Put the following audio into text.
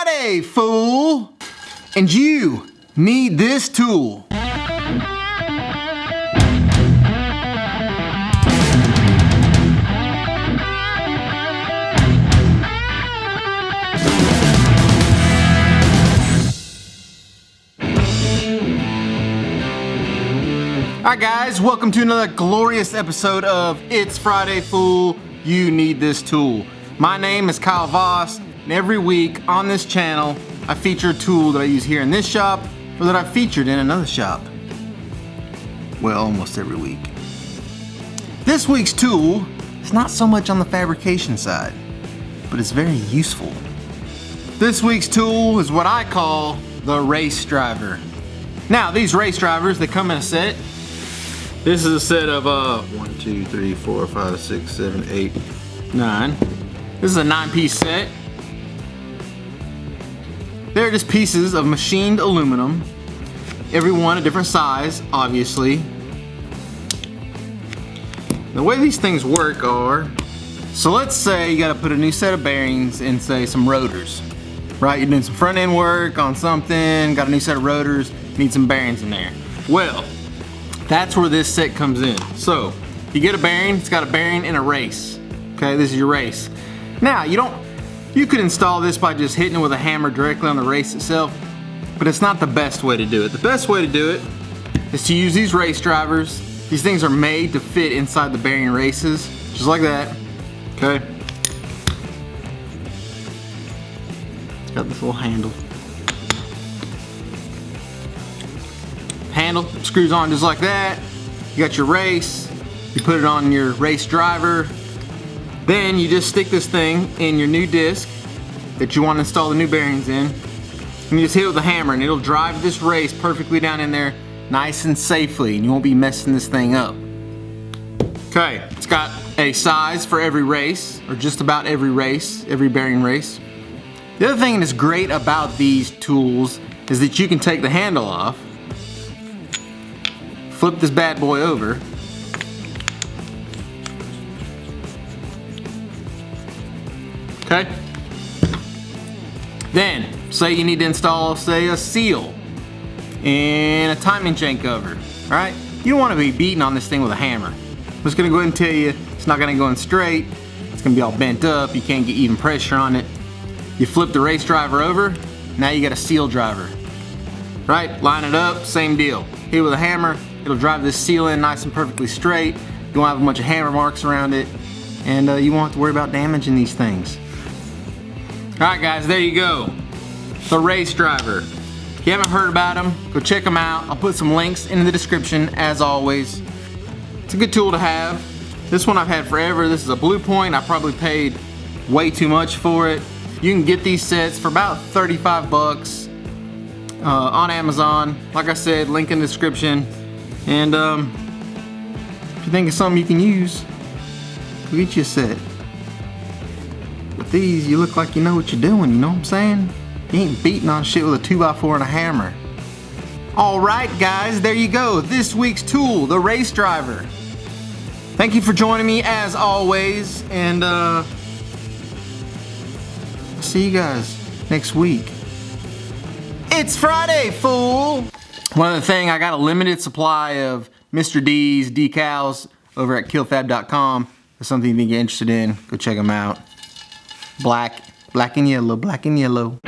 Friday, fool! And you need this tool. Alright guys, welcome to another glorious episode of It's Friday, Fool, You Need This Tool. My name is Kyle Voss, and every week on this channel, I feature a tool that I use here in this shop, or that I've featured in another shop. Well, almost every week. This week's tool is not so much on the fabrication side, but it's very useful. This week's tool is what I call the race driver. Now, these race drivers, they come in a set. This is a set of 1, 2, 3, 4, 5, 6, 7, 8, 9. This is a 9-piece set. They're just pieces of machined aluminum. Every one a different size, obviously. The way these things work are, so let's say you gotta put a new set of bearings in, say, some rotors. Right, you're doing some front end work on something, got a new set of rotors, need some bearings in there. Well, that's where this set comes in. So, you get a bearing, it's got a bearing and a race. Okay, this is your race. Now, you could install this by just hitting it with a hammer directly on the race itself, but it's not the best way to do it. The best way to do it is to use these race drivers. These things are made to fit inside the bearing races, just like that, okay? It's got this little handle. Handle screws on just like that. You got your race, you put it on your race driver, then you just stick this thing in your new disc that you want to install the new bearings in, and you just hit it with a hammer and it'll drive this race perfectly down in there nice and safely, and you won't be messing this thing up. Okay, it's got a size for every race, or just about every race, every bearing race. The other thing that's great about these tools is that you can take the handle off, flip this bad boy over, okay? Then, say you need to install, say, a seal and a timing chain cover, all right? You don't want to be beating on this thing with a hammer. I'm just gonna go ahead and tell you, it's not gonna go in straight, it's gonna be all bent up, you can't get even pressure on it. You flip the race driver over, now you got a seal driver, right? Line it up, same deal. Hit it with a hammer, it'll drive this seal in nice and perfectly straight. You won't have a bunch of hammer marks around it, and you won't have to worry about damaging these things. Alright guys, there you go. The race driver. If you haven't heard about them, go check them out. I'll put some links in the description as always. It's a good tool to have. This one I've had forever. This is a Blue Point. I probably paid way too much for it. You can get these sets for about 35 bucks on Amazon. Like I said, link in the description. And if you think it's something you can use, go get you a set. With these, you look like you know what you're doing, you know what I'm saying? You ain't beating on shit with a 2x4 and a hammer. Alright guys, there you go. This week's tool, the race driver. Thank you for joining me as always, and I'll see you guys next week. It's Friday, fool! One other thing, I got a limited supply of Mr. D's decals over at killfab.com. If something you think you're interested in, go check them out. Black and yellow, black and yellow.